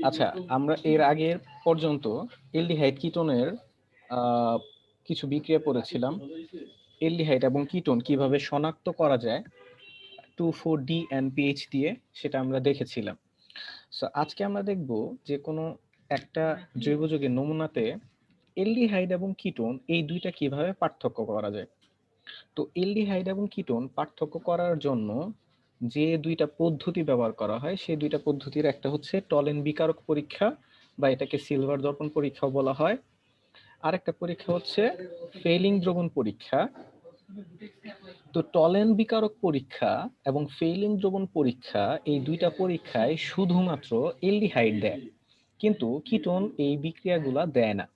আচ্ছা, আমরা এর আগের পর্যন্ত এলডিহাইড কিটোনের কিছু বিক্রিয়া পড়েছিলাম। এলডিহাইড এবং কিটোন কিভাবে শনাক্ত করা যায় 2,4-D NPH দিয়ে, সেটা আমরা দেখেছিলাম। সো আজকে আমরা দেখব যে কোনো একটা জৈব যৌগের নমুনাতে এলডিহাইড এবং কিটোন এই দুইটা কিভাবে পার্থক্য করা যায়। তো এলডিহাইড এবং কিটোন পার্থক্য করার জন্য যে দুইটা পদ্ধতি ব্যবহার করা হয়, সেই দুইটা পদ্ধতির একটা হচ্ছে টলেন বিকারক পরীক্ষা, বা এটাকে সিলভার দর্পণ পরীক্ষাও বলা হয়। আরেকটা পরীক্ষা হচ্ছে ফেইলিং দ্রবণ পরীক্ষা। তো টলেন বিকারক পরীক্ষা এবং ফেইলিং দ্রবণ পরীক্ষা, এই দুইটা পরীক্ষায় শুধুমাত্র এলডিহাইড দেয়, কিন্তু কিটোন এই বিক্রিয়াগুলা দেয় না।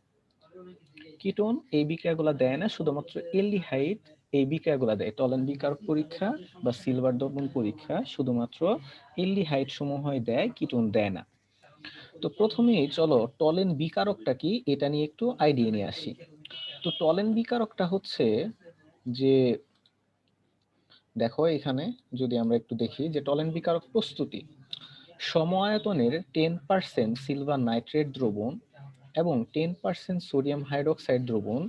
কিটোন এই বিক্রিয়াগুলা দেয় না, শুধুমাত্র এলডিহাইড এই বিক্রিয়াগুলা দেয়। টলেন বিকারক পরীক্ষা বা সিলভার দর্পণ পরীক্ষা শুধুমাত্র এলডিহাইড সমূহই দেয়, কিটোন দেয় না। তো প্রথমেই চলো টলেন বিকারকটা কি এটা নিয়ে একটু আইডিয়া নিয়ে আসি। তো টলেন বিকারকটা হচ্ছে যে, দেখো এখানে যদি আমরা একটু দেখি যে টলেন বিকারক প্রস্তুতি সম আয়তনের 10% সিলভার নাইট্রেট দ্রবণ এবং 10% সোডিয়াম হাইড্রোক্সাইড দ্রবণ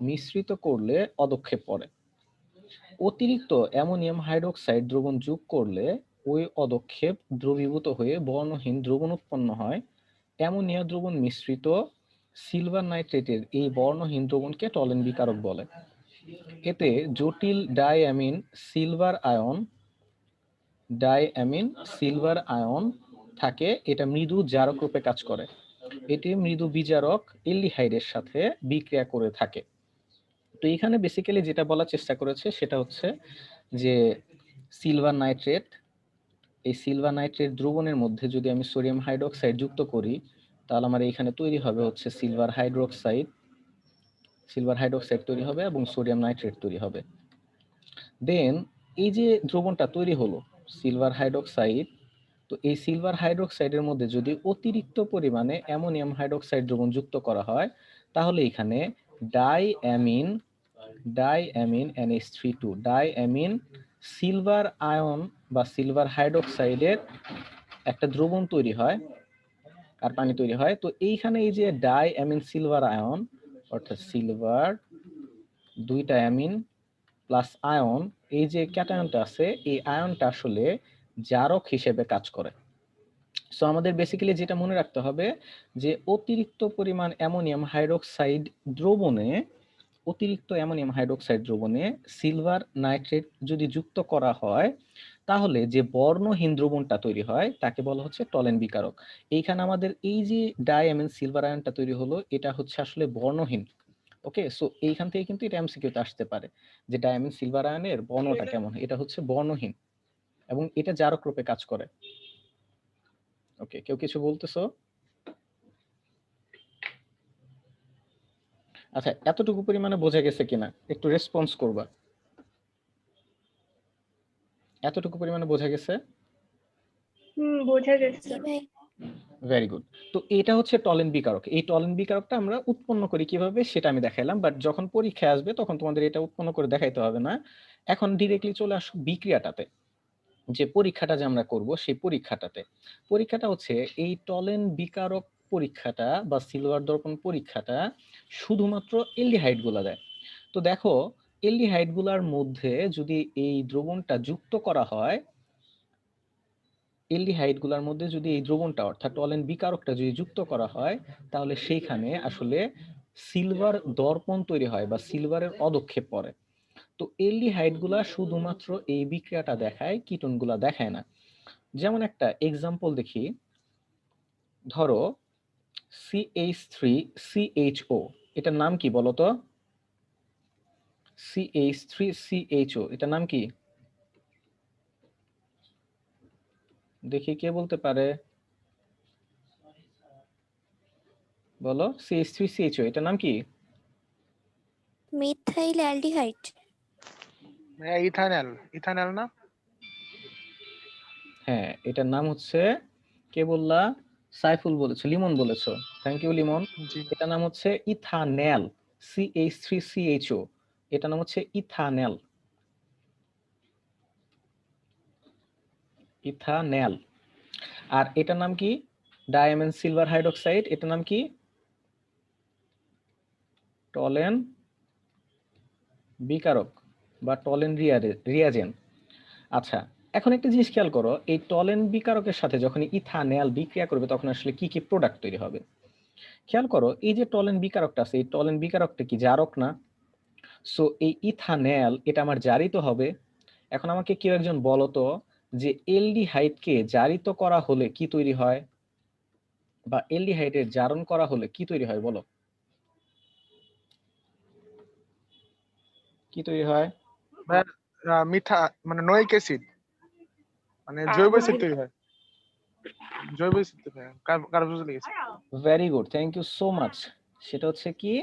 মিশ্রিত করলে অদক্ষেপ পড়ে। অতিরিক্ত অ্যামোনিয়াম হাইড্রোক্সাইড দ্রবণ যোগ করলে ওই অদক্ষেপ দ্রবীভূত হয়ে বর্ণহীন দ্রবণ উৎপন্ন হয়। অ্যামোনিয়া দ্রবণ মিশ্রিত সিলভার নাইট্রেটের এই বর্ণহীন দ্রবণকে টলেন বিকারক বলে। এতে জটিল ডাইঅ্যামিন সিলভার আয়ন থাকে। এটা মৃদু জারক রূপে কাজ করে। এটি মৃদু বিজারক এলডিহাইডের সাথে বিক্রিয়া করে থাকে। তো এখানে বেসিক্যালি যেটা বলার চেষ্টা করেছে সেটা হচ্ছে যে সিলভার নাইট্রেট, এই সিলভার নাইট্রেট দ্রবণের মধ্যে যদি আমি সোডিয়াম হাইড্রোক্সাইড যুক্ত করি, তাহলে আমার এখানে তৈরি হবে হচ্ছে সিলভার হাইড্রোক্সাইড তৈরি হবে এবং সোডিয়াম নাইট্রেট তৈরি হবে। দেন এই যে দ্রবণটা তৈরি হলো সিলভার হাইড্রোক্সাইড, তো এই সিলভার হাইড্রোক্সাইডের মধ্যে যদি অতিরিক্ত পরিমাণে অ্যামোনিয়াম হাইড্রোক্সাইড দ্রবণ যুক্ত করা হয়, তাহলে এখানে diamine NH3 diamine silver ion বা সিলভার হাইড্রোক্সাইডের একটা দ্রবণ তৈরি হয় আর পানি তৈরি হয়। তো এইখানে এই যে ডাইঅ্যামিন সিলভার আয়ন, অর্থাৎ সিলভার দুইটা অ্যামিন প্লাস আয়ন, এই যে ক্যাটায়নটা আছে, এই আয়নটা আসলে জারক হিসেবে কাজ করে। সো আমাদের বেসিক্যালি যেটা মনে রাখতে হবে যে অতিরিক্ত পরিমাণ অ্যামোনিয়াম হাইড্রোক্সাইড দ্রবণে সিলভার নাইট্রেট যদি যুক্ত করা হয়, তাহলে যে বর্ণহীন দ্রবণটা তৈরি হয় তাকে বলা হচ্ছে টলেন বিকারক। এইখানে আমাদের এই যে ডাইঅ্যামিন সিলভার আয়নটা তৈরি হলো, এটা হচ্ছে আসলে বর্ণহীন। ওকে, সো এইখান থেকে কিন্তু এটা এমসিকিউতে আসতে পারে যে ডাইঅ্যামিন সিলভার আয়নের বর্ণটা কেমন। এটা হচ্ছে বর্ণহীন এবং এটা জারক রূপে কাজ করে। ওকে, কেউ কিছু বলতেছো? আচ্ছা, এতটুকু পরিমাণে বোঝা গেছে কিনা একটু রেসপন্স করবা। এতটুকু পরিমাণে বোঝা গেছে? বোঝা গেছে। Very good. তো এটা হচ্ছে টলেন বিকারক। এই টলেন বিকারকটা আমরা উৎপন্ন করি কিভাবে সেটা আমি দেখাইলাম, বাট যখন পরীক্ষায় আসবে তখন তোমাদের এটা উৎপন্ন করে দেখাইতে হবে না। এখন ডিরেক্টলি চলে আসো বিক্রিয়াটাতে, যে পরীক্ষাটা যে আমরা করব সেই পরীক্ষাটা হচ্ছে এই টলেন বিকারক পরীক্ষাটা বা সিলভার দর্পণ পরীক্ষাটা শুধুমাত্র এলডিহাইড গুলা দেয়। তো দেখো এলডিহাইড গুলার মধ্যে যদি এই দ্রবণটা যুক্ত করা হয়, এই দ্রবণটা অর্থাৎ টলেন বিকারকটা যদি যুক্ত করা হয়, তাহলে সেইখানে আসলে সিলভার দর্পণ তৈরি হয় বা সিলভারের অদক্ষেপ পড়ে। তো এলডিহাইড গুলা শুধুমাত্র এই বিক্রিয়াটা দেখায়, কিটোন গুলা দেখায় না। যেমন একটা এক্সাম্পল দেখি, ধরো CH3CHO, এটার নাম কি বলতো? CH3CHO এটার নাম কি? দেখি কে বলতে পারে, বলো। CH3CHO এটার নাম কি? Methyl aldehyde. ইথানল না? হ্যাঁ, এটার নাম হচ্ছে, কে বললা? সাইফুল বলেছো, লিমন বলেছো। Thank you Limon. এটার নাম হচ্ছে ইথানেল। CH3CHO এটার নাম হচ্ছে ইথানেল। আর এটার নাম কি? Diamond silver hydroxide. এটার নাম কি? টলেন বিকারক বা টলেন রিয়াজেন্ট। আচ্ছা, এখন একটা জিনিস খেয়াল করো, এই টলেন বিকারকের সাথে যখন ইথানল বিক্রিয়া করবে তখন আসলে কি কি প্রোডাক্ট তৈরি হবে? খেয়াল করো, এই যে টলেন বিকারকটা আছে, এই টলেন বিকারকটা কি জারক না? সো এই ইথানল এটা আমার জারিত হবে। এখন আমাকে কেউ একজন বলো তো যে এলডিহাইডকে জারিত করা হলে কি তৈরি হয়, বা এলডিহাইডের জারণ করা হলে কি তৈরি হয় বলো, কি তৈরি হয়? মিঠা মানে নোয়িক অ্যাসিড, মানে জৈব অ্যাসিড তৈরি হয়, জৈব অ্যাসিড তৈরি হয়, carboxylic acid. Very good, thank you so much. সেটা হচ্ছে কি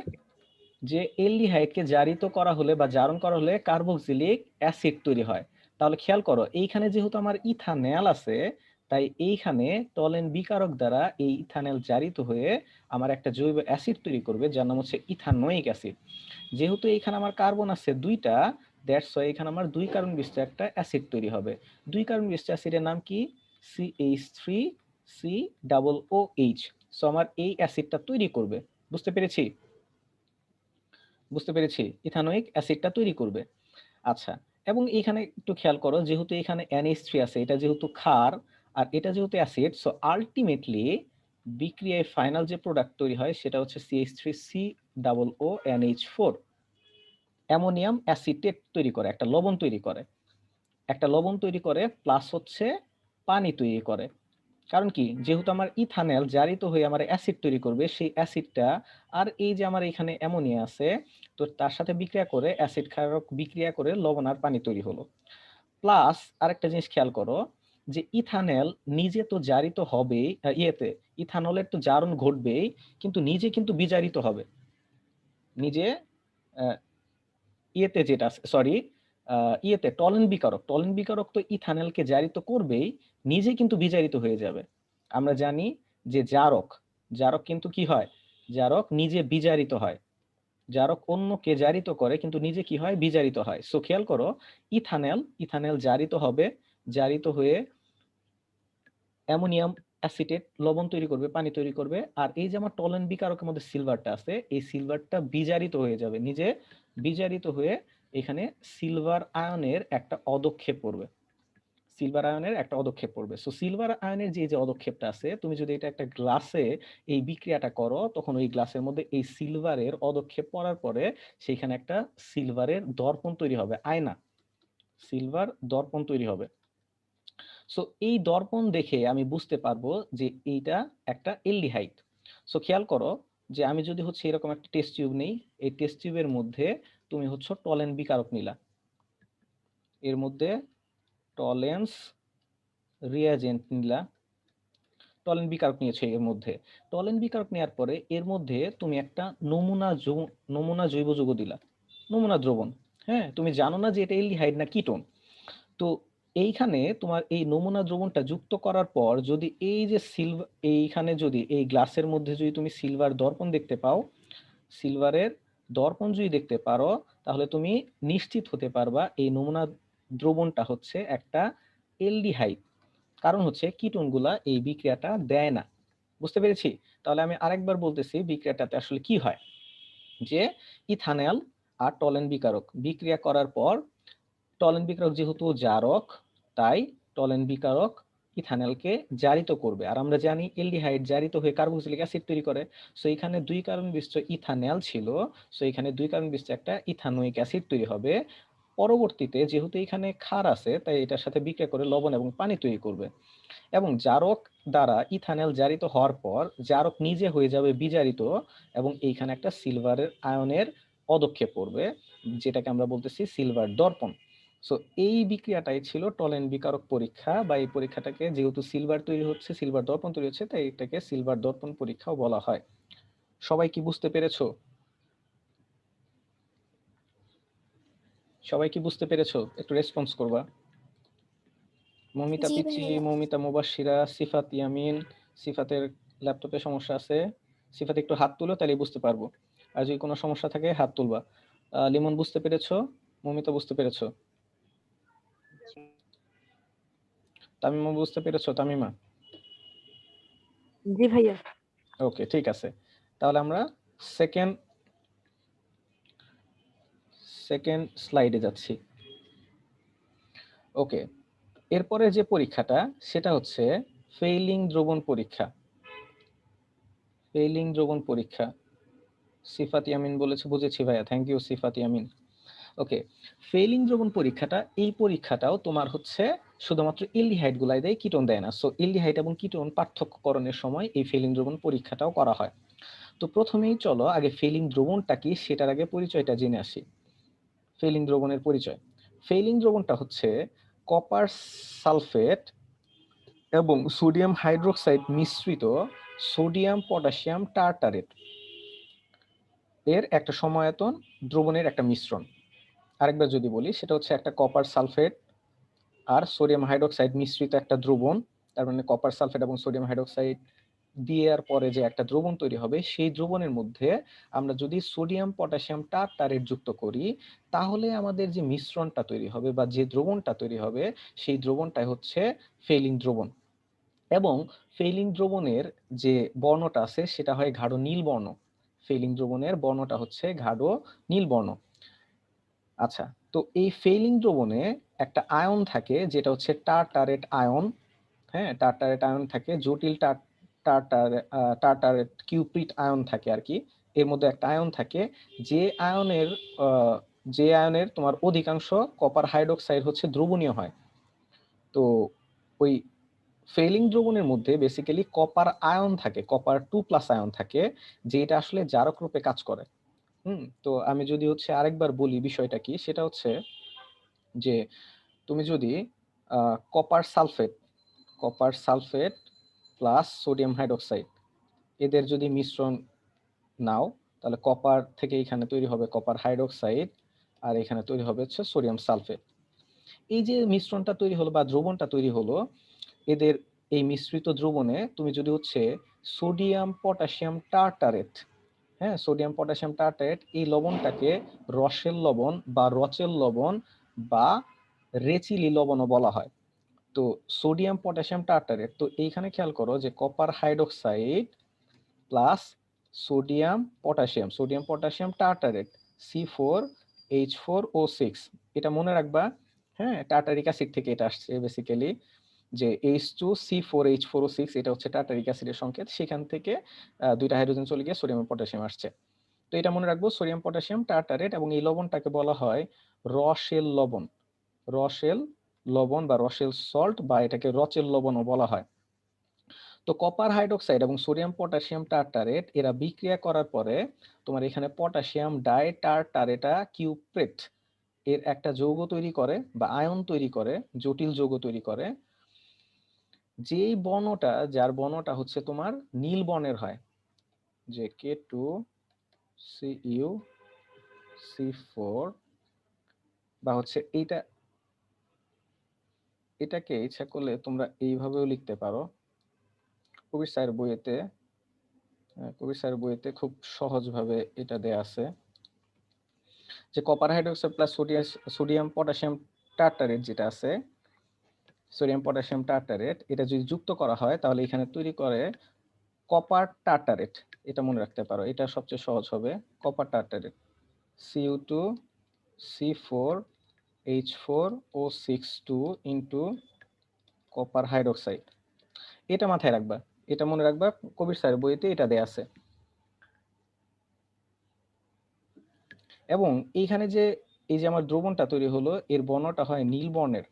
যে এলডিহাইডকে জারিত করা হলে বা জারণ করা হলে কার্বক্সিলিক অ্যাসিড তৈরি হয়। তাহলে খেয়াল করো, এইখানে যেহেতু আমার ইথানল আছে, তাই এইখানে টলেন বিকারক দ্বারা এই ইথানল জারিত হয়ে আমার একটা জৈব অ্যাসিড তৈরি করবে যার নাম হচ্ছে ইথানোয়িক অ্যাসিড। যেহেতু এইখানে আমার কার্বন আছে দুইটা, দ্যাটস ওয়াই এখানে আমার দুই কার্বন বিশিষ্ট একটা অ্যাসিড তৈরি হবে। দুই কার্বন বিশিষ্ট অ্যাসিডের নাম কি? CH3COOH। সো আমার এই অ্যাসিডটা তৈরি করবে। বুঝতে পেরেছি? বুঝতে পেরেছি, ইথানোয়িক অ্যাসিডটা তৈরি করবে। আচ্ছা, এবং এখানে একটু খেয়াল করো, যেহেতু এখানে NH3 আছে, এটা যেহেতু ক্ষার আর এটা যেহেতু অ্যাসিড, সো আলটিমেটলি বিক্রিয়ায় ফাইনাল যে প্রোডাক্ট তৈরি হয় সেটা হচ্ছে CH3COONH4, অ্যামোনিয়াম অ্যাসিটেট তৈরি করে, একটা লবণ তৈরি করে, একটা লবণ তৈরি করে প্লাস হচ্ছে পানি তৈরি করে। কারণ কি, যেহেতু আমার ইথানল জারিত হয়ে আমার অ্যাসিড তৈরি করবে, সেই অ্যাসিডটা আর এই যে আমার এখানে অ্যামোনিয়া আছে, তো তার সাথে বিক্রিয়া করে অ্যাসিড ক্ষারক বিক্রিয়া করে লবণ আর পানি তৈরি হলো। প্লাস আরেকটা জিনিস খেয়াল করো, যে ইথানল নিজে তো জারিত হবে, ইয়েতে ইথানলের তো জারণ ঘটবেই, কিন্তু নিজে কিন্তু বিজারিত হবে। নিজে ইয়েতে যেটা সরি ইয়েতে টলেন বিকারক তো ইথানলকে জারিত করবেই, নিজে কিন্তু বিজারিত হয়ে যাবে। আমরা জানি যে জারক, জারক কিন্তু কি হয়, জারক নিজে বিজারিত হয়, জারক অন্যকে জারিত করে কিন্তু নিজে কি হয়, বিজারিত হয়। সো খেয়াল করো, ইথানল জারিত হবে, জারিত হয়ে অ্যামোনিয়াম অ্যাসিটেট লবণ তৈরি করবে, পানি তৈরি করবে, আর এই যে আমার টলেন বিকারকের মধ্যে সিলভারটা আছে, এই সিলভারটা বিজারিত হয়ে যাবে, নিজে বিজারিত হয়ে এখানে সিলভার আয়নের একটা অদক্ষেপ পড়বে, সিলভার আয়নের একটা অদক্ষেপ পড়বে। সো সিলভার আয়নের যে অদক্ষেপটা আছে, তুমি যদি এটা একটা গ্লাসে এই বিক্রিয়াটা করো, তখন ওই গ্লাসের মধ্যে এই সিলভারের অদক্ষেপ পড়ার পরে সেখানে একটা সিলভারের দর্পণ তৈরি হবে, আয়না, সিলভার দর্পণ তৈরি হবে। সো এই দর্পণ দেখে আমি বুঝতে পারবো যে এইটা একটা এলডিহাইড। সো খেয়াল করো, যে আমি যদি হচ্ছে এরকম একটা টেস্ট টিউব নেই, এই টেস্ট টিউবের মধ্যে তুমি হচ্ছে টলেন বিকারক নিলা, এর মধ্যে টলেন্স রিয়াজেন্ট নিলা, টলেন বিকারক নিয়েছে এর মধ্যে, টলেন বিকারক নেওয়ার পরে এর মধ্যে তুমি একটা নমুনা জৈব যৌগ দিলা, নমুনা দ্রবণ। হ্যাঁ, তুমি জানো না যে এটা এলডিহাইড না কিটোন। তো এইখানে তোমার এই নমুনা দ্রবণটা যুক্ত করার পর যদি এই যে এইখানে যদি এই গ্লাসের মধ্যে যদি তুমি সিলভার দর্পণ দেখতে পাও, সিলভারের দর্পণ যদি দেখতে পারো, তাহলে তুমি নিশ্চিত হতে পারবা এই নমুনা দ্রবণটা হচ্ছে একটা এলডিহাইড। কারণ হচ্ছে কিটোনগুলা এই বিক্রিয়াটা দেয় না। বুঝতে পেরেছি? তাহলে আমি আরেকবার বলতেছি বিক্রিয়াটাতে আসলে কি হয়, যে ইথানল আর টলেন বিকারক বিক্রিয়া করার পর, টলেন বিকারক যেহেতু জারক, তাই টলেন বিকারক ইথানলকে জারিত করবে, আর আমরা জানি এলডিহাইড জারিত হয়ে কার্বক্সিলিক অ্যাসিড তৈরি করে। সো এখানে দুই কার্বন বিশিষ্ট ইথানল ছিল, সো এখানে দুই কার্বন বিশিষ্ট একটা ইথানোয়িক অ্যাসিড তৈরি হবে। পরবর্তীতে যেহেতু এখানে ক্ষার আছে, তাই এটার সাথে বিক্রিয়া করে লবণ এবং পানি তৈরি করবে, এবং জারক দ্বারা ইথানল জারিত হওয়ার পর জারক নিজে হয়ে যাবে বিজারিত, এবং এইখানে একটা সিলভারের আয়নের পদক্ষেপ পড়বে, যেটাকে আমরা বলতেছি সিলভার দর্পণ। সো এই বিক্রিয়াটাই ছিল টলেন বিকারক পরীক্ষা, বা এই পরীক্ষাটাকে যেহেতু সিলভার তৈরি হচ্ছে, সিলভার দর্পণ তৈরি হচ্ছে, তাই এটাকে সিলভার দর্পণ পরীক্ষাও বলা হয়। সবাই কি বুঝতে পেরেছো? সবাই কি বুঝতে পেরেছো? একটু রেসপন্স করবা। মৌমিতা জি পিচ্চি, ভাইয়া। মৌমিতা মুবাশশিরা, সিফাত ইয়ামিন। সিফাতের ল্যাপটপে সমস্যা আছে, সিফাত একটু হাত তুলো, তাহলে বুঝতে পারবো। আর যদি কোনো সমস্যা থাকে হাত তুলবা। লিমন বুঝতে পেরেছো? মৌমিতা বুঝতে পেরেছো? তামিমা বুঝতে পেরেছো? তামিমা জি ভাইয়া। ওকে, ঠিক আছে। তাহলে আমরা সেকেন্ড সেকেন্ড স্লাইডে যাচ্ছি। ওকে, এরপরে যে পরীক্ষাটা সেটা হচ্ছে ফেইলিং দ্রবণ পরীক্ষা। ফেইলিং দ্রবণ পরীক্ষা সিফাত ইয়ামিন বলেছে, বুঝেছি ভাইয়া, thank you Sifat Yamin. Okay, Fehling দ্রবণ পরীক্ষাটা, এই পরীক্ষাটাও তোমার হচ্ছে শুধুমাত্র এলডিহাইড গুলাই দেয়, কিটোন দেয় না। সো এলডিহাইড এবং কিটোন পার্থক্যকরণের সময় এই ফেইলিং দ্রবণ পরীক্ষাটাও করা হয়। তো প্রথমেই চলো আগে ফেইলিং দ্রবণটা কি সেটার আগে পরিচয়টা জেনে আসি। ফেইলিং দ্রবণের পরিচয়। ফেইলিং দ্রবণটা হচ্ছে কপার সালফেট এবং সোডিয়াম হাইড্রোক্সাইড মিশ্রিত সোডিয়াম পটাশিয়াম টার্টারেট এর একটা সময়তন দ্রবণের একটা মিশ্রণ। আরেকবার যদি বলি, সেটা হচ্ছে একটা কপার সালফেট আর সোডিয়াম হাইড্রোক্সাইড মিশ্রিত একটা দ্রবণ। তার মানে কপার সালফেট এবং সোডিয়াম হাইড্রোক্সাইড দেওয়ার পরে যে একটা দ্রবণ তৈরি হবে, সেই দ্রবণের মধ্যে আমরা যদি সোডিয়াম পটাশিয়াম টার্টারেট যুক্ত করি, তাহলে আমাদের যে মিশ্রণটা তৈরি হবে বা যে দ্রবণটা তৈরি হবে, সেই দ্রবণটাই হচ্ছে ফেইলিং দ্রবণ। এবং ফেইলিং দ্রবণের যে বর্ণটা আছে সেটা হয় গাঢ় নীল বর্ণ। ফেইলিং দ্রবণের বর্ণটা হচ্ছে গাঢ় নীল বর্ণ। আচ্ছা, তো এই ফেইলিং দ্রবণে একটা আয়ন থাকে যেটা হচ্ছে টার্টারেট আয়ন। হ্যাঁ, টার্টারেট আয়ন থাকে, জটিল টার্টারেট কিউপ্রিট আয়ন থাকে আর কি। এর মধ্যে একটা আয়ন থাকে যে আয়নের যে আয়নের তোমার অধিকাংশ কপার হাইড্রোক্সাইড হচ্ছে দ্রবণীয় হয়। তো ওই ফেইলিং দ্রবণের মধ্যে বেসিক্যালি কপার আয়ন থাকে, কপার 2+ আয়ন থাকে, যেটা আসলে জারক রূপে কাজ করে। তো আমি যদি হচ্ছে আরেকবার বলি বিষয়টা কি, সেটা হচ্ছে যে তুমি যদি copper sulphate plus sodium hydroxide এদের যদি মিশ্রণ নাও, তাহলে কপার থেকে এখানে তৈরি হবে কপার হাইড্রোক্সাইড, আর এখানে তৈরি হবে হচ্ছে সোডিয়াম সালফেট। এই যে মিশ্রণটা তৈরি হলো বা দ্রবণটা তৈরি হলো, এদের এই মিশ্রিত দ্রবণে তুমি যদি হচ্ছে সোডিয়াম পটাশিয়াম টার্টারেট, হ্যাঁ, সোডিয়াম পটাশিয়াম টার্টারেট এই লবণটাকে রসেল লবণ বা রচেল লবণ বা রেচিলি লবণও বলা হয়। তো সোডিয়াম পটাশিয়াম টার্টারেট, তো এইখানে খেয়াল করো যে copper hydroxide plus sodium potassium tartrate C4H4O6, এটা মনে রাখবা। হ্যাঁ, টার্টারিক অ্যাসিড থেকে এটা আসছে বেসিক্যালি, যে H2C4H4O6 এটা হচ্ছে টার্টারিক অ্যাসিডের সংকেত, সেখান থেকে দুইটা হাইড্রোজেন চলে গিয়ে সোডিয়াম পটাশিয়াম আসছে। তো এটা মনে রাখবো, সোডিয়াম পটাশিয়াম টার্টারেট, এবং এই লবণটাকে বলা হয় রসেল লবণ। রসেল লবণ বা রসেল সল্ট, বা এটাকে রচেল লবণও বলা হয়। তো কপার হাইড্রোক্সাইড এবং সোডিয়াম পটাশিয়াম টার্টারেট এরা বিক্রিয়া করার পরে তোমার এখানে পটাশিয়াম ডাই টার্টারেটা কিউপ্রেট এর একটা যৌগ তৈরি করে বা আয়ন তৈরি করে, জটিল যৌগ তৈরি করে, যেই বর্ণটা, যার বর্ণটা হচ্ছে তোমার নীল বর্ণের হয়, যে K2CuC4, বা হচ্ছে এটাকে ইচ্ছা করলে তোমরা এইভাবেও লিখতে পারো। কবির স্যারের বইয়েতে খুব সহজভাবে এটা দেয়া আছে যে copper hydroxide plus sodium potassium tartrate যেটা আছে, সোডিয়াম পটাশিয়াম টার্টারেট, এটা যদি যুক্ত করা হয় তাহলে এখানে তৈরি করে কপার টার্টারেট। এটা মনে রাখতে পারো, এটা সবচেয়ে সহজ হবে। Copper tartrate Cu2C4H4O6 into copper hydroxide, এটা মাথায় রাখবা, এটা মনে রাখবা, কবির স্যারের বইতে এটা দেয়া আছে। এবং এইখানে যে এই যে আমার দ্রবণটা তৈরি হলো, এর বর্ণটা হয় নীল বর্ণের।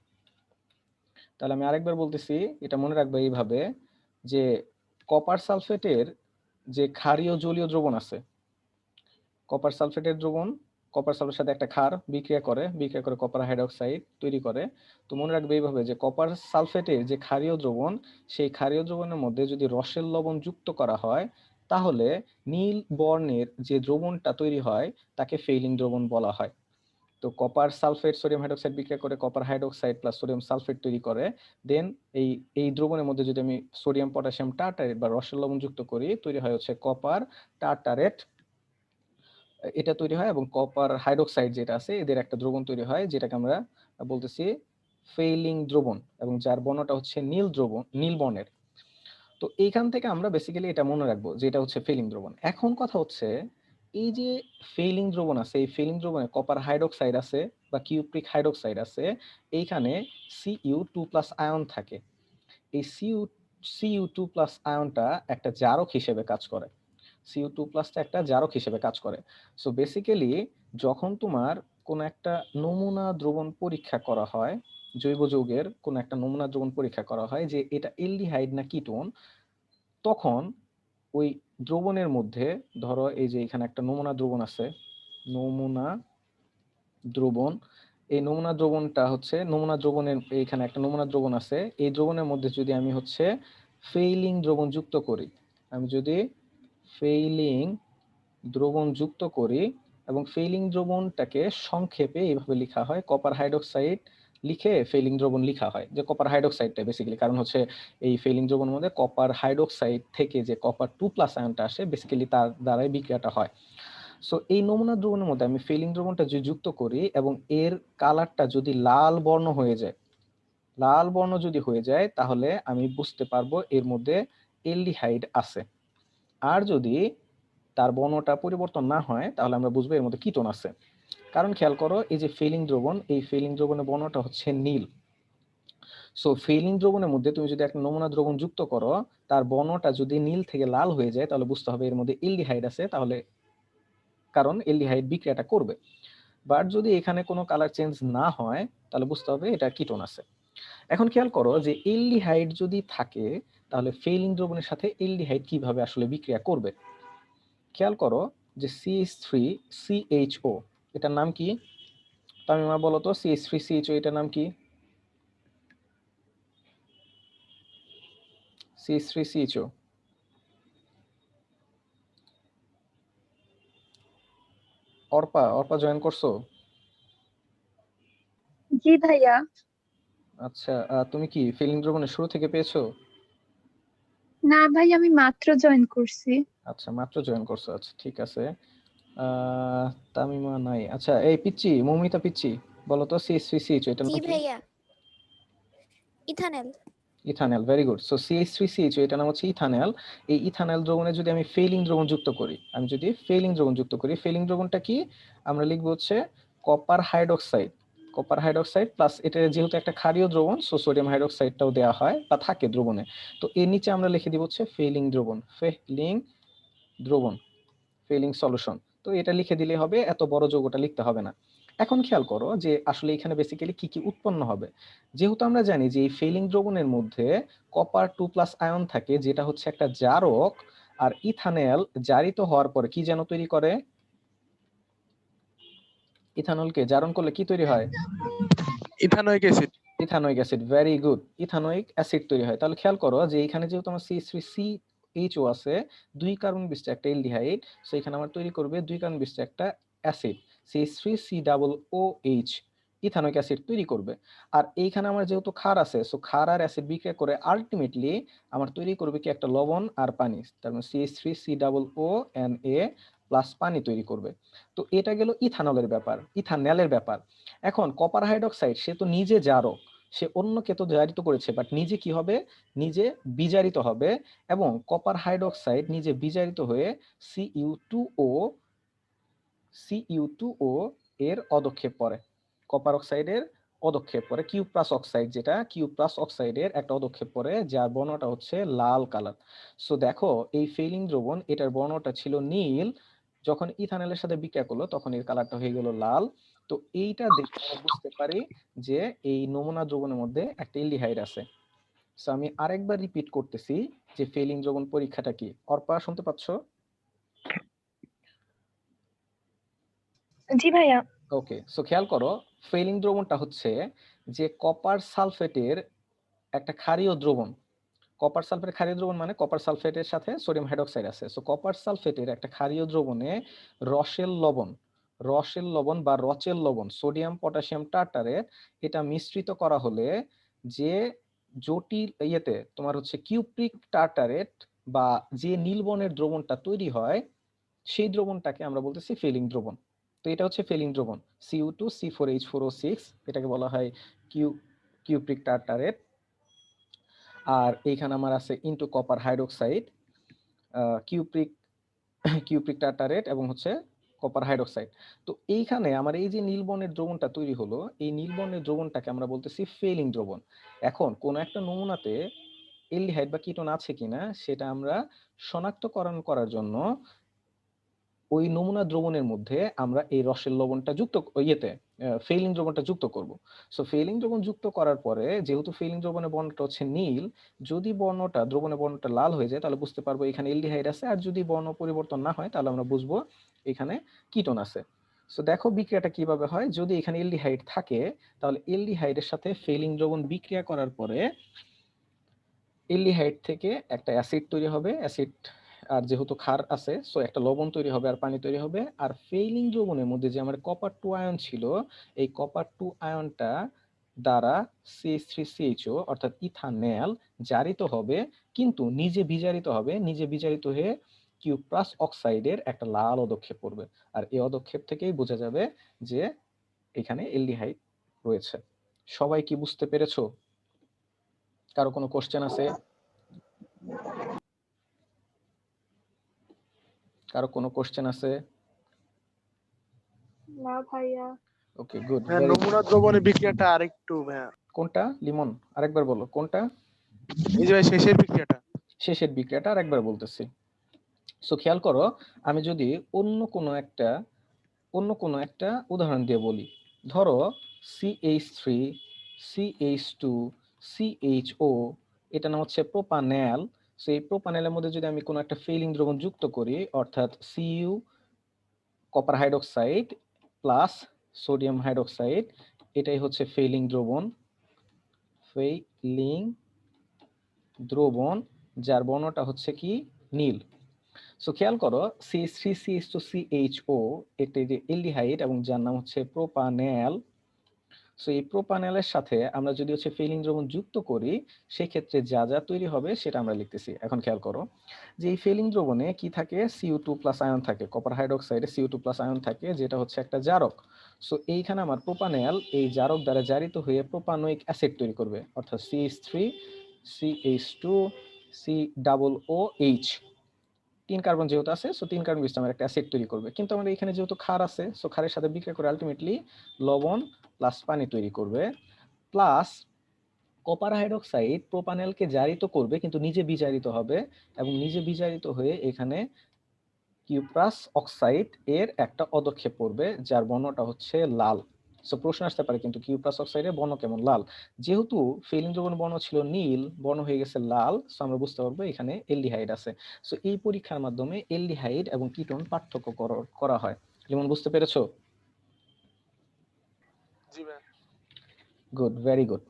তাহলে আমি আরেকবার বলতেছি, এটা মনে রাখবে এইভাবে, যে কপার সালফেটের যে ক্ষারীয় জলীয় দ্রবণ আছে, কপার সালফেটের দ্রবণ, কপার সালফেটের সাথে একটা ক্ষার বিক্রিয়া করে কপার হাইড্রোক্সাইড তৈরি করে। তো মনে রাখবে এইভাবে যে কপার সালফেটের যে ক্ষারীয় দ্রবণ, সেই ক্ষারীয় দ্রবণের মধ্যে যদি রসেল লবণ যুক্ত করা হয়, তাহলে নীল বর্ণের যে দ্রবণটা তৈরি হয় তাকে ফেইলিং দ্রবণ বলা হয়। তো কপার সালফেট সোডিয়াম হাইড্রোক্সাইড বিক্রিয়া করে copper hydroxide plus sodium sulphate তৈরি করে। দেন এই দ্রবণের মধ্যে যদি আমি সোডিয়াম পটাশিয়াম টার্টারেট বা রসেল লবণ যুক্ত করি, তৈরি হয় হচ্ছে কপার টার্টারেট, এটা তৈরি হয়। এবং কপার হাইড্রোক্সাইড যেটা আছে, এদের একটা দ্রবণ তৈরি হয় যেটাকে আমরা বলতেছি ফেইলিং দ্রবণ, এবং যার বর্ণটা হচ্ছে নীল বর্ণের। তো এইখান থেকে আমরা বেসিক্যালি এটা মনে রাখবো যে এটা হচ্ছে ফেলিং দ্রবণ। এখন কথা হচ্ছে এই যে ফেলিং দ্রবণ আছে, এই ফেলিং দ্রবণে কপার হাইড্রোক্সাইড আছে বা কিউপ্রিক হাইড্রোক্সাইড আছে, এইখানে Cu2+ আয়ন থাকে। এই Cu2+ আয়নটা একটা জারক হিসেবে কাজ করে। Cu2+টা একটা জারক হিসেবে কাজ করে। সো বেসিক্যালি যখন তোমার কোনো একটা নমুনা দ্রবণ পরীক্ষা করা হয়, জৈব যৌগের কোনো একটা নমুনা দ্রবণ পরীক্ষা করা হয় যে এটা এলডিহাইড না কিটোন, তখন ওই দ্রবণের মধ্যে ধরো এই যে এখানে একটা নমুনা দ্রবণ আছে, নমুনা দ্রবণ, এই নমুনা দ্রবণটা হচ্ছে নমুনা দ্রবণের, এইখানে একটা নমুনা দ্রবণ আছে, এই দ্রবণের মধ্যে যদি আমি হচ্ছে ফেইলিং দ্রবণ যুক্ত করি, আমি যদি ফেইলিং দ্রবণ যুক্ত করি, এবং ফেইলিং দ্রবণটাকে সংক্ষেপে এইভাবে লেখা হয় কপার হাইড্রোক্সাইড লিখে ফেইলিং দ্রবণ লেখা হয়, যে কপার হাইড্রোক্সাইডটা বেসিক্যালি, কারণ হচ্ছে এই ফেইলিং দ্রবণের মধ্যে কপার হাইড্রোক্সাইড থেকে যে কপার 2+ আয়নটা আসে বেসিক্যালি তার দ্বারাই বিক্রিয়াটা হয়। সো এই নমুনা দ্রবণের মধ্যে আমি ফেইলিং দ্রবণটা যদি যুক্ত করি এবং এর কালারটা যদি লাল বর্ণ হয়ে যায়, লাল বর্ণ যদি হয়ে যায় তাহলে আমি বুঝতে পারবো এর মধ্যে এলডিহাইড আছে। আর যদি তার বর্ণটা পরিবর্তন না হয় তাহলে আমরা বুঝবো এর মধ্যে কিটোন আছে। কারণ খেয়াল করো এই যে ফেইলিং দ্রবণ, এই ফেইলিং দ্রবণের বর্ণটা হচ্ছে নীল। সো ফেইলিং দ্রবণের মধ্যে তুমি যদি একটা নমুনা দ্রবণ যুক্ত করো, তার বর্ণটা যদি নীল থেকে লাল হয়ে যায় তাহলে বুঝতে হবে এর মধ্যে এলডিহাইড আছে, তাহলে কারণ এলডিহাইড বিক্রিয়াটা করবে। বাট যদি এখানে কোনো কালার চেঞ্জ না হয় তাহলে বুঝতে হবে এটা কিটোন আছে। এখন খেয়াল করো যে এলডিহাইড যদি থাকে তাহলে ফেইলিং দ্রবণের সাথে এলডিহাইড কিভাবে আসলে বিক্রিয়া করবে। খেয়াল করো যে CH3CHO, এটার নাম কি? তামিমা বলো তো, CH3CHO এটার নাম কি? CH3CHO অর্পা জয়েন করছো? জি ভাইয়া। আচ্ছা, তুমি কি ফেইলিং দ্রবণের শুরু থেকে পেয়েছো? না ভাই, আমি মাত্র জয়েন করছি। আচ্ছা, মাত্র জয়েন করছো, আচ্ছা ঠিক আছে। তামিমা নাই। আচ্ছা, এই পিচ্চি, মৌমিতা পিচ্চি, বলো তো CH3CHO এটার জি নাম কি? ভাইয়া, ethanol. Ethanol, very good. So CH3CHO এটার নাম হচ্ছে ইথানল। এই ইথানল দ্রবণে যদি আমি ফেইলিং দ্রবণ যুক্ত করি, আমি যদি ফেইলিং দ্রবণ যুক্ত করি, ফেইলিং দ্রবণটা কি আমরা লিখবো হচ্ছে copper hydroxide, copper hydroxide plus এটা যেহেতু একটা ক্ষারীয় দ্রবণ সো সোডিয়াম হাইড্রোক্সাইডটাও দেওয়া হয় বা থাকে দ্রবণে। তো এর নিচে আমরা লিখে দিব হচ্ছে ফেইলিং দ্রবণ, ফেইলিং দ্রবণ, ফেইলিং সলিউশন। তো এটা লিখে দিলে হবে, এত বড় যৌগটা লিখতে হবে না। এখন খেয়াল করো যে আসলে এখানে বেসিক্যালি কি কি উৎপন্ন হবে। যেহেতু আমরা জানি যে এই ফেইলিং দ্রবণের মধ্যে কপার 2+ আয়ন থাকে যেটা হচ্ছে একটা জারক, আর ইথানল জারিত হওয়ার পরে কি যেন তৈরি করে? ইথানলকে জারণ করলে কি তৈরি হয়? Ethanoic acid. Ethanoic acid, very good, ethanoic acid তৈরি হয়। তাহলে খেয়াল করো যে এখানে যেহেতু আমার CH3CHO আছে, 2 কার্বন বিশিষ্ট একটা এলডিহাইড, সো এখানে আমার তৈরি করবে 2 কার্বন বিশিষ্ট একটা অ্যাসিড CH3COOH, ইথানোয়িক অ্যাসিড তৈরি করবে। আর এইখানে আমার যেহেতু ক্ষার আছে, সো ক্ষার আর অ্যাসিড বিক্রিয়া করে আলটিমেটলি আমার তৈরি করবে কি একটা লবণ আর পানি, তার মানে CH3COONA প্লাস পানি তৈরি করবে। তো এটা গেল ইথানলের ব্যাপার, ইথানলের ব্যাপার। এখন কপার হাইড্রোক্সাইড সে তো নিজে জারক, সে অন্যকে তো জারিত করেছে, বাট নিজে কি হবে? নিজে বিজারিত হবে, এবং কপার হাইড্রোক্সাইড নিজে বিজারিত হয়ে Cu2O, Cu2O এর অদক্ষেপ পড়ে, কপার অক্সাইডের অদক্ষেপ পড়ে, কিউ+ অক্সাইড, যেটা কিউ+ অক্সাইডের একটা অদক্ষেপ পড়ে যার বর্ণটা হচ্ছে লাল কালার। সো দেখো এই ফেইলিং দ্রবণ এটার বর্ণটা ছিল নীল, যখন ইথানলের সাথে বিক্রিয়া করলো তখন এর কালারটা হয়ে গেল লাল। তো এইটা দেখে আমরা বুঝতে পারি যে এই নমুনা দ্রবণের মধ্যে একটা এলডিহাইড আছে। সো আমি আরেকবার রিপিট করতেছি যে ফেইলিং দ্রবণ পরীক্ষাটা কি। অর্পা শুনতে পাচ্ছ? জি ভাইয়া। ওকে, সো খেয়াল করো ফেইলিং দ্রবণটা হচ্ছে যে কপার সালফেটের একটা ক্ষারীয় দ্রবণ। কপার সালফেট ক্ষারীয় দ্রবণ মানে কপার সালফেটের সাথে সোডিয়াম হাইড্রোক্সাইড আছে। সো কপার সালফেটের একটা ক্ষারীয় দ্রবণে রসেল লবণ, রসেল লবণ বা রচেল লবণ, সোডিয়াম পটাশিয়াম টার্টারেট, এটা মিশ্রিত করা হলে যে জটিল ইয়েতে তোমার হচ্ছে কিউপ্রিক টার্টারেট বা যে নীলবর্ণের দ্রবণটা তৈরি হয়, সেই দ্রবণটাকে আমরা বলতেছি ফেইলিং দ্রবণ। তো এটা হচ্ছে ফেইলিং দ্রবণ, Cu2C4H4O6, এটাকে বলা হয় কিউপ্রিক টার্টারেট। আর এইখানে আমার আছে into copper hydroxide, cupric cupric tartrate এবং হচ্ছে কপার হাইড্রোক্সাইড। তো এইখানে আমার এই যে নীল বর্ণের দ্রবণটা তৈরি হলো, এই নীল বর্ণের দ্রবণটাকে আমরা বলতেছি ফেলিং দ্রবণ। এখন কোন একটা নমুনাতে এলডিহাইড বা কিটোন আছে কিনা সেটা আমরা শনাক্তকরণ করার জন্য ওই নমুনা দ্রবণের মধ্যে আমরা এই রসের লবণটা যুক্ত ফেইলিং দ্রবণটা যুক্ত করব। সো ফেইলিং দ্রবণ যুক্ত করার পরে যেহেতু ফেইলিং দ্রবণের বর্ণটা হচ্ছে নীল, যদি দ্রবণের বর্ণটা লাল হয়ে যায় তাহলে বুঝতে পারবো এখানে এলডিহাইড আছে, আর যদি বর্ণ পরিবর্তন না হয় তাহলে আমরা বুঝবো এখানে কিটোন আছে। সো দেখো বিক্রিয়াটা কিভাবে হয়। যদি এখানে এলডিহাইড থাকে তাহলে এলডিহাইডের সাথে ফেইলিং দ্রবণ বিক্রিয়া করার পরে এলডিহাইড থেকে একটা অ্যাসিড তৈরি হবে, অ্যাসিড আর যেহেতু ক্ষার আছে সো একটা লবণ তৈরি হবে আর পানি তৈরি হবে। আর ফেইলিং দ্রবণের মধ্যে যে আমার কপার 2 আয়ন ছিল, এই কপার 2 আয়নটা দ্বারা CH3CHO অর্থাৎ ইথানল জারিত হবে, কিন্তু নিজে বিজারিত হয়ে কিউপ্রাস অক্সাইডের একটা লাল অদক্ষেপ পড়বে। আর এই অদক্ষেপ থেকেই বোঝা যাবে যে এখানে এলডিহাইড রয়েছে। সবাই কি বুঝতে পেরেছো? কারো কোনো কোশ্চেন আছে? কারো কোনো কোশ্চেন আছে? না ভাইয়া। ওকে, গুড। হ্যাঁ, নমুনা দ্রবণের বিক্রিয়াটা আরেকটু ভাইয়া। কোনটা লিমন? আরেকবার বলো কোনটা? এই যে ভাই শেষের বিক্রিয়াটা। শেষের বিক্রিয়াটা আরেকবার বলতেছি। সো খেয়াল করো, আমি যদি অন্য কোনো একটা উদাহরণ দিয়ে বলি, ধরো CH3 CH2 CHO, এটা নাম হচ্ছে প্রোপানেল। সো এই প্রোপানেলের মধ্যে যদি আমি কোনো একটা ফেইলিং দ্রবণ যুক্ত করি, অর্থাৎ Cu copper hydroxide plus sodium hydroxide, এটাই হচ্ছে ফেইলিং দ্রবণ যার বর্ণটা হচ্ছে কি নীল। সো খেয়াল করো CH3CH2CHO একটি এলডিহাইড এবং যার নাম হচ্ছে প্রোপানেল। সো এই প্রোপানেলের সাথে আমরা যদি হচ্ছে ফেইলিং দ্রবণ যুক্ত করি সেই ক্ষেত্রে যা যা তৈরি হবে সেটা আমরা লিখতেছি। এখন খেয়াল করো যে এই ফেইলিং দ্রবণে কি থাকে, Cu2+ আয়ন থাকে, কপার হাইড্রোক্সাইডে Cu2+ আয়ন থাকে যেটা হচ্ছে একটা জারক। সো এইখানে আমার প্রোপানেল এই জারক দ্বারা জারিত হয়ে প্রোপানোয়িক অ্যাসিড তৈরি করবে, অর্থাৎ CH3 CH2 COOH, 3 কার্বন যেহেতু আছে সো 3 কার্বন বিশিষ্ট আমার একটা অ্যাসিড তৈরি করবে। কিন্তু আমাদের এখানে যেহেতু ক্ষার আছে সো ক্ষারের সাথে বিক্রিয়া করে আলটিমেটলি লবণ প্লাস পানি তৈরি করবে, প্লাস কপার হাইড্রোক্সাইড প্রোপানেলকে জারিত করবে কিন্তু নিজে বিজারিত হবে, এবং নিজে বিজারিত হয়ে এখানে কিউপ্রাস অক্সাইড এর একটা অদক্ষেপ পড়বে যার বর্ণটা হচ্ছে লাল। সো প্রশ্ন আসতে পারে কিন্তু কিউপ্রাস অক্সাইডের বর্ণ কেমন লাল? যেহেতু ফেইলিং দ্রবণ বর্ণ ছিল নীল, বর্ণ হয়ে গেছে লাল, সো আমরা বুঝতে পারবো এখানে এলডিহাইড আছে। সো এই পরীক্ষার মাধ্যমে এলডিহাইড এবং কিটোন পার্থক্য করা হয়। যেমন বুঝতে পেরেছো? জি ভাই। Good, very good.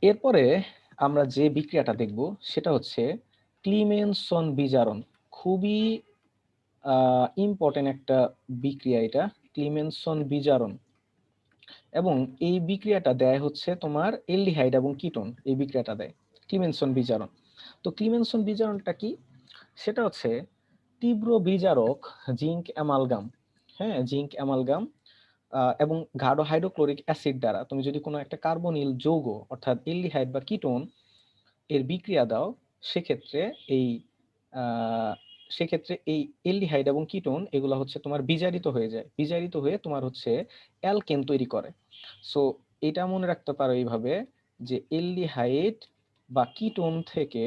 এরপরে আমরা যে বিক্রিয়াটা দেখব সেটা হচ্ছে ক্লিমেনসন বিজারণ। খুবই ইম্পর্টেন্ট একটা বিক্রিয়া এটা, ক্লিমেনসন বিজারণ। এবং এই বিক্রিয়াটা দেয় হচ্ছে তোমার এলডিহাইড এবং কিটোন, এই বিক্রিয়াটা দেয় ক্লিমেনসন বিজারণ। তো ক্লিমেনসন বিজারণটা কি? সেটা হচ্ছে তীব্র বিজারক জিঙ্ক অ্যামালগাম, হ্যাঁ জিঙ্ক অ্যামালগাম এবং গাঢ় হাইড্রোক্লোরিক অ্যাসিড দ্বারা তুমি যদি কোনো একটা কার্বনিল যৌগ অর্থাৎ এলডিহাইড বা কিটোন এর বিক্রিয়া দাও, সেক্ষেত্রে এই এই এলডিহাইড এবং কিটোন এগুলো হচ্ছে তোমার বিজারিত হয়ে যায়, বিজারিত হয়ে তোমার হচ্ছে অ্যালকেন তৈরি করে। সো এটা মনে রাখতে পারো এইভাবে যে এলডিহাইড বা কিটোন থেকে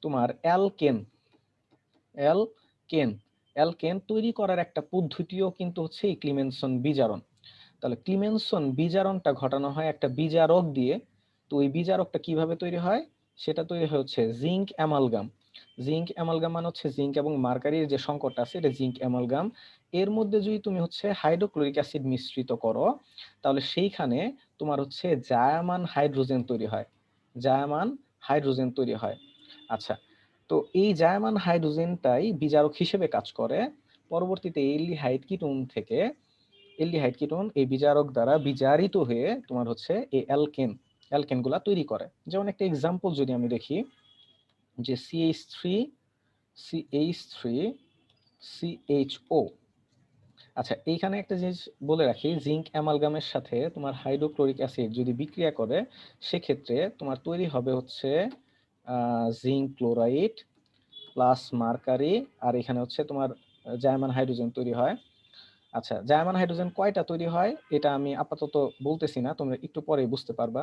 তোমার অ্যালকেন অ্যালকেন তৈরি করার একটা পদ্ধতিও কিন্তু হচ্ছে এই ক্লিমেনসন বিজারণ। তাহলে ক্লিমেনসন বিজারণটা ঘটানো হয় একটা বিজারক দিয়ে। তো ওই বিজারকটা কিভাবে তৈরি হয়? সেটা তৈরি হচ্ছে জিঙ্ক অ্যামালগাম। জিঙ্ক অ্যামালগাম মানে হচ্ছে জিঙ্ক এবং মার্কারির যে সংকটটা আছে এটা জিঙ্ক অ্যামালগাম। এর মধ্যে যদি তুমি হচ্ছে হাইড্রোক্লোরিক অ্যাসিড মিশ্রিত করো তাহলে সেইখানে তোমার হচ্ছে জায়ামান হাইড্রোজেন তৈরি হয়, জায়ামান হাইড্রোজেন তৈরি হয়। আচ্ছা, তো এই জায়ামান হাইড্রোজেনটাই বিজারক হিসেবে কাজ করে। পরবর্তীতে এলডিহাইড কিটোন এই বিজারক দ্বারা বিজারিত হয়ে তোমার হচ্ছে এই অ্যালকেনগুলা তৈরি করে। যেমন একটা এক্সাম্পল যদি আমি দেখি যে CH3CHO, আচ্ছা, এইখানে একটা জিনিস বলে রাখি, জিঙ্ক অ্যামালগামের সাথে তোমার হাইড্রোক্লোরিক অ্যাসিড যদি বিক্রিয়া করে, সেক্ষেত্রে তোমার তৈরি হবে হচ্ছে জিঙ্ক ক্লোরাইড প্লাস মার্কারি, আর এখানে হচ্ছে তোমার জার্মান হাইড্রোজেন তৈরি হয়। আচ্ছা, জার্মান হাইড্রোজেন কয়টা তৈরি হয় এটা আমি আপাতত বলতেছি না, তোমরা একটু পরেই বুঝতে পারবা।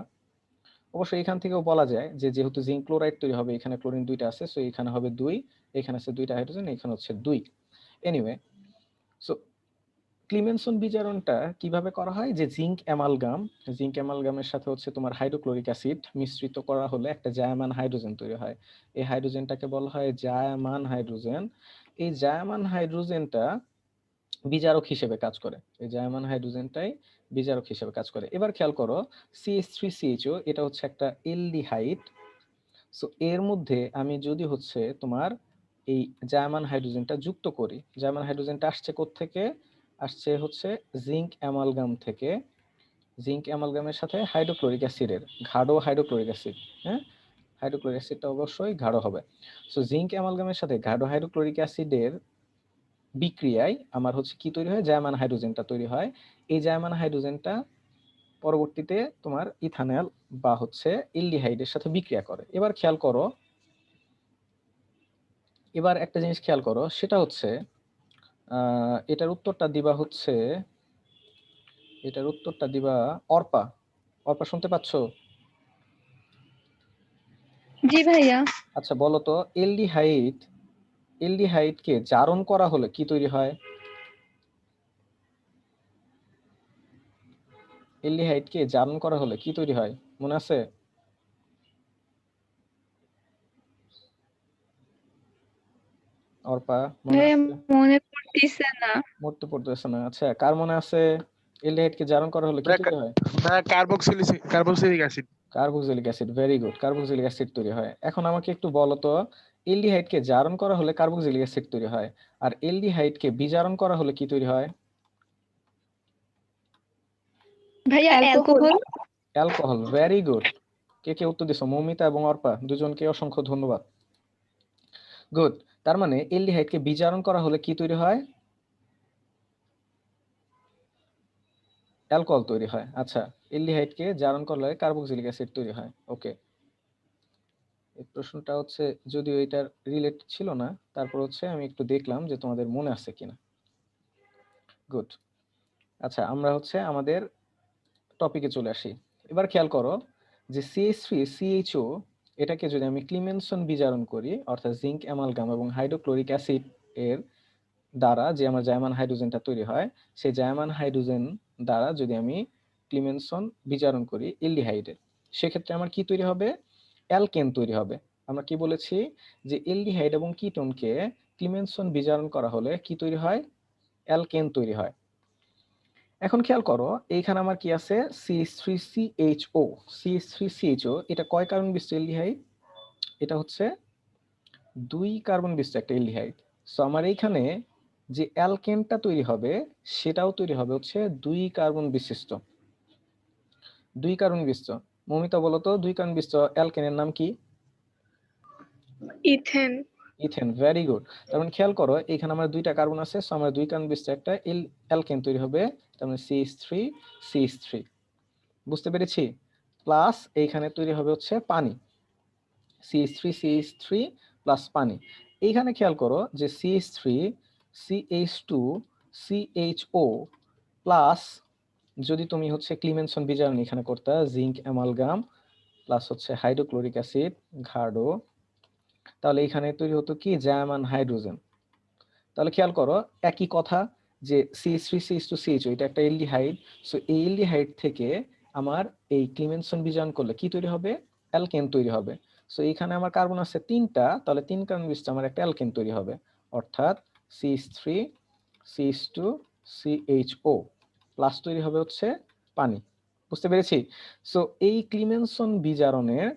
অবশ্য এখান থেকেও বলা যায় যে যেহেতু জিঙ্ক ক্লোরাইড তৈরি হবে, এখানে ক্লোরিন 2টা আছে, সো এখানে হবে 2, এখানে আছে 2টা হাইড্রোজেন, এখানে হচ্ছে 2। এনিওয়ে, সো ক্লিমেনসন বিজারণটা কিভাবে করা হয়, যে জিঙ্ক অ্যামালগামের সাথে হচ্ছে তোমার হাইড্রোক্লোরিক অ্যাসিড মিশ্রিত করা হলে একটা জায়মান হাইড্রোজেন তৈরি হয়। এই হাইড্রোজেনটাকে বলা হয় জায়মান হাইড্রোজেন। এই জায়মান হাইড্রোজেনটা বিজারক হিসেবে কাজ করে, এই জায়মান হাইড্রোজেনটাই বিজারক হিসেবে কাজ করে। এবার খেয়াল করো, CH3CHO এটা হচ্ছে একটা এলডিহাইড। সো এর মধ্যে আমি যদি হচ্ছে তোমার এই জার্মান হাইড্রোজেনটা যুক্ত করি, জার্মান হাইড্রোজেনটা আসছে কোত্থেকে, আসছে হচ্ছে জিঙ্ক অ্যামালগাম থেকে। জিঙ্ক অ্যামালগামের সাথে হাইড্রোক্লোরিক অ্যাসিডের, গাঢ় হাইড্রোক্লোরিক অ্যাসিড, হ্যাঁ, হাইড্রোক্লোরিক অ্যাসিডটা অবশ্যই গাঢ় হবে। সো জিঙ্ক অ্যামালগামের সাথে গাঢ় হাইড্রোক্লোরিক অ্যাসিডের বিক্রিয়ায় আমার হচ্ছে কি তৈরি হয়, জার্মান হাইড্রোজেনটা তৈরি হয়। এই জার্মান হাইড্রোজেনটা পরবর্তীতে তোমার ইথানল বা হচ্ছে এলডিহাইডের সাথে বিক্রিয়া করে। এবার খেয়াল করো, এবার একটা জিনিস খেয়াল করো, সেটা হচ্ছে এটার উত্তরটা দিবা হচ্ছে, এটার উত্তরটা দিবা অর্পা। অর্পা শুনতে পাচ্ছ? জি ভাইয়া। আচ্ছা বলো তো, এলডিহাইডকে জারণ করা হলে কি তৈরি হয়? এলডিহাইডকে জারণ করা হলে কি তৈরি হয়, মনে আছে? অর্পা মনে ভাইয়া আছে? মনে পড়তিছে না। মরতে পড়তেছে না। আচ্ছা, কার মনে আছে এলডিহাইডকে জারণ করা হলে কি তৈরি হয়? Carboxylic acid. Carboxylic acid, very good, carboxylic acid তৈরি হয়। এখন আমাকে একটু বলো তো, এলডিহাইডকে জারণ করা হলে কার্বক্সিলিক অ্যাসিড তৈরি হয়, আর এলডিহাইডকে বিজারণ করা হলে কি তৈরি হয়? ভাইয়া অ্যালকোহল। Alcohol, very good. কে কে উত্তর দিছো? মৌমিতা এবং অর্পা, দুজনকে অসংখ্য ধন্যবাদ। গুড। তার মানে এলডিহাইডকে বিজারণ করা হলে কি তৈরি হয়? অ্যালকোহল তৈরি হয়। আচ্ছা, এলডিহাইডকে জারণ করলে কার্বক্সিলিক অ্যাসিড তৈরি হয়। ওকে, এই প্রশ্নটা হচ্ছে যদিও এটার রিলেট ছিল না, তারপর হচ্ছে আমি একটু দেখলাম যে তোমাদের মনে আছে কিনা। গুড। আচ্ছা, আমরা হচ্ছে আমাদের টপিকে চলে আসি। এবার খেয়াল করো যে CH3CHO এটাকে যদি আমি ক্লিমেনসন বিজারণ করি, অর্থাৎ জিঙ্ক অ্যামালগাম এবং হাইড্রোক্লোরিক অ্যাসিড এর দ্বারা যে আমার জার্মান হাইড্রোজেনটা তৈরি হয়, সেই জার্মান হাইড্রোজেন দ্বারা যদি আমি ক্লিমেনসন বিজারণ করি এলডিহাইডের, সেক্ষেত্রে আমার কি তৈরি হবে, অ্যালকেন তৈরি হবে। আমরা কি বলেছি যে এলডিহাইড এবং কিটোনকে ক্লিমেনসন বিজারণ করা হলে কি তৈরি হয়, অ্যালকেন তৈরি হয়। এখন খেয়াল করো, এইখানে আমার কি আছে, CH3CHO। CH3CHO এটা কয় কার্বন বিশিষ্ট এলডিহাইড? এটা হচ্ছে 2 কার্বন বিশিষ্ট একটা এলডিহাইড। সো আমার এইখানে যে অ্যালকেনটা তৈরি হবে, সেটাও তৈরি হবে হচ্ছে 2 কার্বন বিশিষ্ট। 2 কার্বন বিশিষ্ট। মৌমিতা বলো তো, 2 কার্বন বিশিষ্ট অ্যালকেনের নাম কি? ইথেন। Ethane, very good. তার মানে খেয়াল করো, এখানে আমার 2টা কার্বন আছে, সো আমার 2 কার্বন বিশিষ্ট একটা অ্যালকেন তৈরি হবে, তার মানে CH3CH3। বুঝতে পেরেছি? প্লাস এইখানে তৈরি হবে হচ্ছে পানি, CH3CH3 প্লাস পানি। এইখানে খেয়াল করো যে CH3CH2CHO প্লাস, যদি তুমি হচ্ছে ক্লিমেনসন বিজারণ এখানে করতা, জিঙ্ক অ্যামালগাম প্লাস হচ্ছে হাইড্রোক্লোরিক অ্যাসিড গাঢ়, তাহলে এখানে তৈরি হতো কি, জার্মান হাইড্রোজেন। তাহলে খেয়াল করো একই কথা, যে CH3CH2CHO এটা একটা এলডিহাইড। সো এই এলডিহাইড থেকে আমার এই ক্লিমেনসন বিজারণ করলে কি তৈরি হবে, অ্যালকেন তৈরি হবে। সো এখানে আমার কার্বন আছে 3টা, তাহলে 3 কার্বন বিশিষ্ট আমার একটা অ্যালকেন তৈরি হবে, অর্থাৎ CH3CH2CHO প্লাস তৈরি হবে হচ্ছে পানি। বুঝতে পেরেছি? সো এই ক্লিমেনসন বিজারণের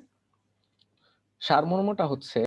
সারমর্মটা হচ্ছে